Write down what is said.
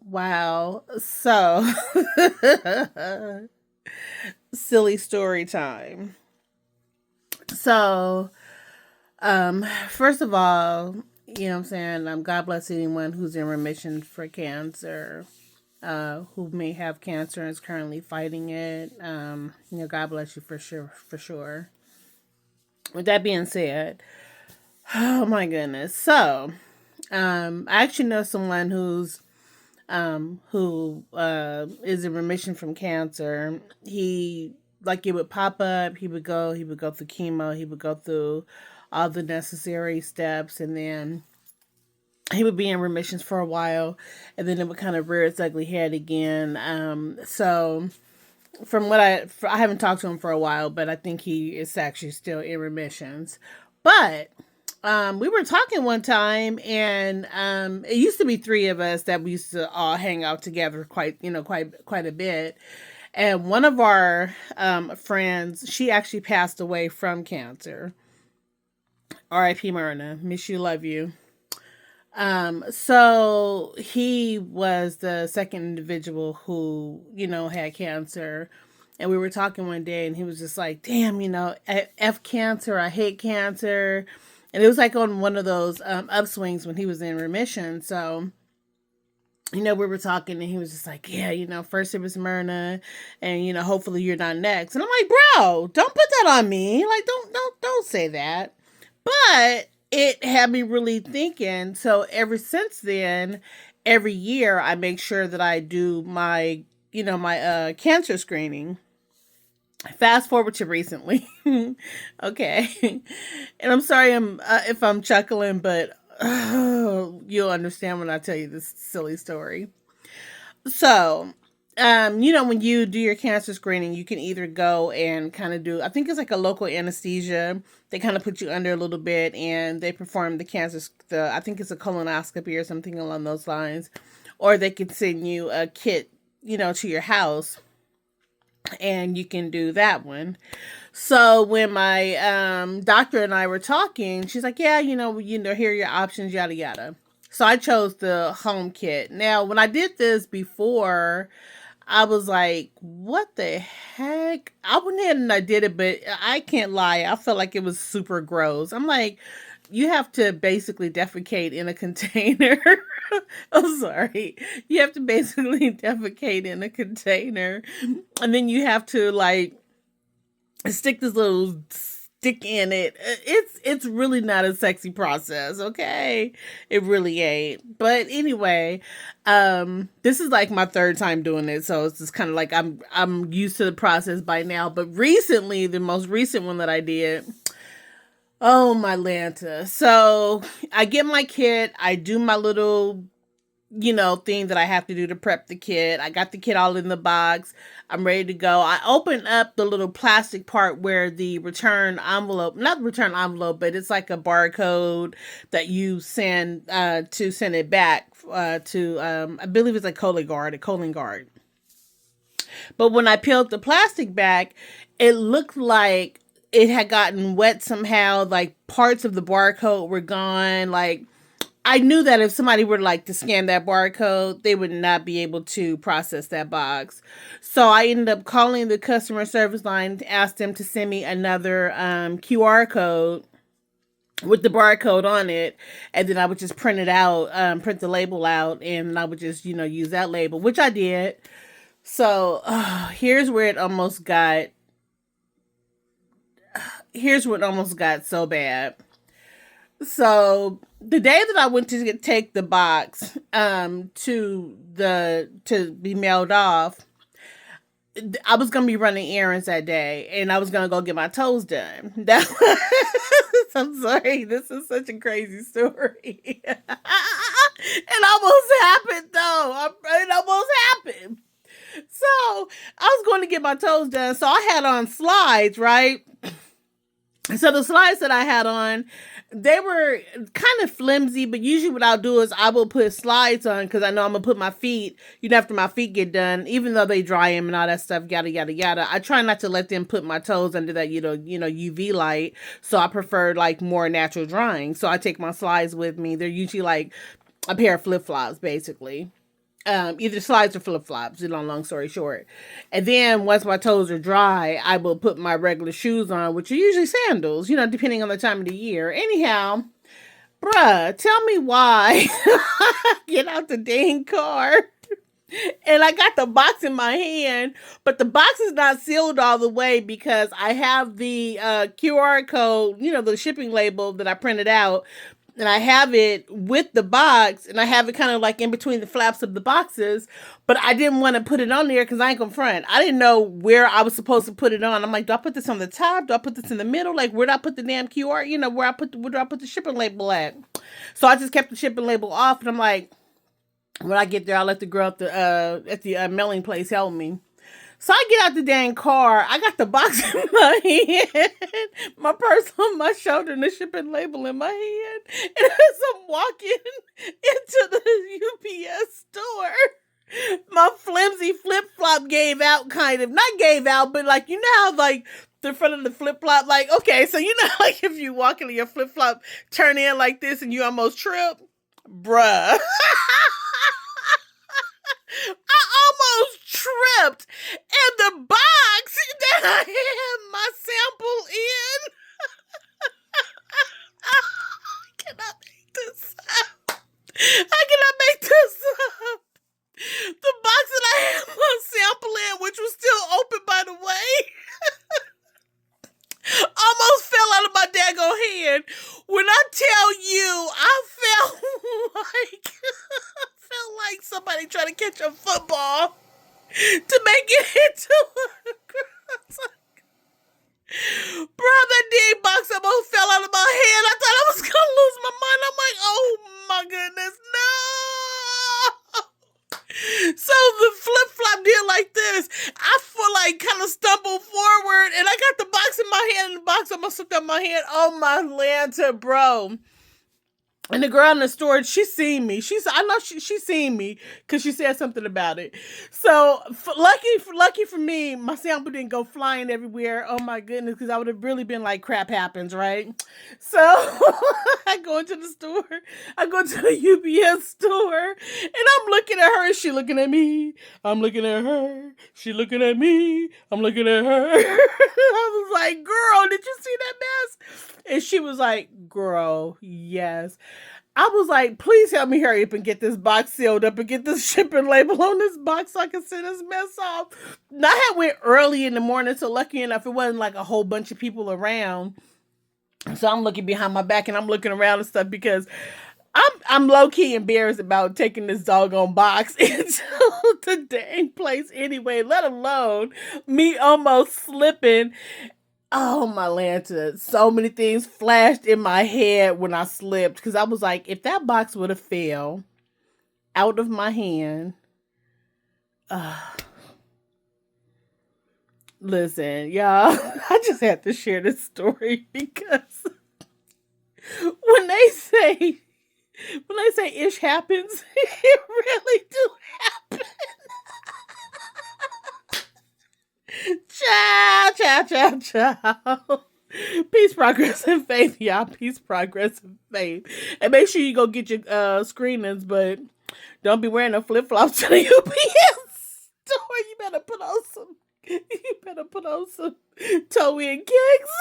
Wow. So, silly story time. So, first of all, you know what I'm saying? God bless anyone who's in remission for cancer, who may have cancer and is currently fighting it. God bless you for sure, for sure. With that being said, oh my goodness. So, I actually know someone who is in remission from cancer. He like it would pop up. He would go through chemo. He would go through all the necessary steps, and then he would be in remissions for a while, and then it would kind of rear its ugly head again. So from what I haven't talked to him for a while, but I think he is actually still in remissions. But we were talking one time, and it used to be three of us that we used to all hang out together quite a bit. And one of our friends, she actually passed away from cancer. R.I.P. Myrna, miss you, love you. So he was the second individual who, had cancer. And we were talking one day and he was just like, damn, F cancer, I hate cancer. And it was like on one of those upswings when he was in remission. So, we were talking and he was just like, yeah, first it was Myrna and, hopefully you're not next. And I'm like, bro, don't put that on me. Like, don't say that. But it had me really thinking. So ever since then, every year I make sure that I do my cancer screening. Fast forward to recently. Okay. And I'm sorry if I'm chuckling, but you'll understand when I tell you this silly story. So, when you do your cancer screening, you can either go and kind of do, I think it's like a local anesthesia. They kind of put you under a little bit and they perform I think it's a colonoscopy or something along those lines. Or they could send you a kit, to your house and you can do that one. So when my doctor and I were talking, she's like, "Yeah, here are your options, yada yada." So I chose the home kit. Now, when I did this before, I was like, "What the heck?" I went ahead and I did it, but I can't lie, I felt like it was super gross. I'm like, you have to basically defecate in a container. I'm sorry. You have to basically defecate in a container, and then you have to like stick this little stick in it. It's really not a sexy process, okay? It really ain't. But anyway, this is like my third time doing it, so it's just kind of like I'm used to the process by now. But recently, the most recent one that I did, oh my Lanta. So I get my kit, I do my little thing that I have to do to prep the kit. I got the kit all in the box. I'm ready to go. I open up the little plastic part where the return envelope, not the return envelope, but it's like a barcode that you send to send it back to, I believe it's a Cologuard. But when I peeled the plastic back, it looked like it had gotten wet somehow. Like parts of the barcode were gone. Like I knew that if somebody were like to scan that barcode, they would not be able to process that box. So I ended up calling the customer service line to ask them to send me another QR code with the barcode on it, and then I would just print it out, print the label out, and I would just use that label, which I did. So here's where it almost got. Here's what almost got so bad. So the day that I went to take the box to be mailed off, I was gonna be running errands that day, and I was gonna go get my toes done. That I'm sorry, this is such a crazy story. It almost happened though. It almost happened. So I was going to get my toes done, so I had on slides, right? So the slides that I had on, they were kind of flimsy, but usually what I'll do is I will put slides on because I know I'm gonna put my feet, after my feet get done, even though they dry them and all that stuff, yada yada yada. I try not to let them put my toes under that, UV light. So I prefer like more natural drying. So I take my slides with me. They're usually like a pair of flip flops, basically. either slides or flip flops, long story short. And then once my toes are dry, I will put my regular shoes on, which are usually sandals, depending on the time of the year. Anyhow, bruh, tell me why I get out the dang car and I got the box in my hand, but the box is not sealed all the way because I have the QR code, the shipping label that I printed out, and I have it with the box, and I have it kind of like in between the flaps of the boxes, but I didn't want to put it on there because I ain't gonna front. I didn't know where I was supposed to put it on. I'm like, do I put this on the top? Do I put this in the middle? Like, where do I put the damn QR? Where do I put the shipping label at? So I just kept the shipping label off, and I'm like, when I get there, I'll let the girl at the mailing place help me. So I get out the dang car. I got the box in my hand, my purse on my shoulder, and the shipping label in my hand. And as I'm walking into the UPS store, my flimsy flip flop gave out, kind of. Not gave out, but like, how like the front of the flip flop, like, okay, so like if you walk into your flip flop, turn in like this, and you almost trip, bruh. I almost tripped, and the box that I had my sample in, I cannot make this up. I cannot make this up. The box that I had my sample in, which was still open by the way, almost fell out of my daggone hand. When I tell you, I felt like somebody trying to catch a football to make it into a cross. Bro, that dang box almost fell out of my hand. I thought I was gonna lose my mind. I'm like, oh my goodness, no. So the flip flop did like this. I feel like kind of stumbled forward, and I got the box in my hand, and the box almost slipped out of my hand. Oh my Lanta, bro. And the girl in the store, she seen me. I know she seen me because she said something about it. So lucky for me, my sample didn't go flying everywhere. Oh my goodness, because I would have really been like, crap happens, right? So I go into the store. I go to the UPS store, and I'm looking at her, and she looking at me. I'm looking at her. She looking at me. I'm looking at her. I was like, girl, did you see that mess? And she was like, girl, yes. I was like, please help me hurry up and get this box sealed up and get this shipping label on this box so I can send this mess off. And I had went early in the morning, so lucky enough, it wasn't like a whole bunch of people around. So I'm looking behind my back and I'm looking around and stuff because I'm low-key embarrassed about taking this doggone box into the dang place anyway, let alone me almost slipping. Oh, my Lanta. So many things flashed in my head when I slipped. Because I was like, if that box would have fell out of my hand. Listen, y'all. I just had to share this story because when they say ish happens, it really do happen. Ciao. Peace, progress, and faith, y'all. Peace, progress, and faith. And make sure you go get your screenings, but don't be wearing no flip-flops to the UPS store. You better put on some toe-in kicks.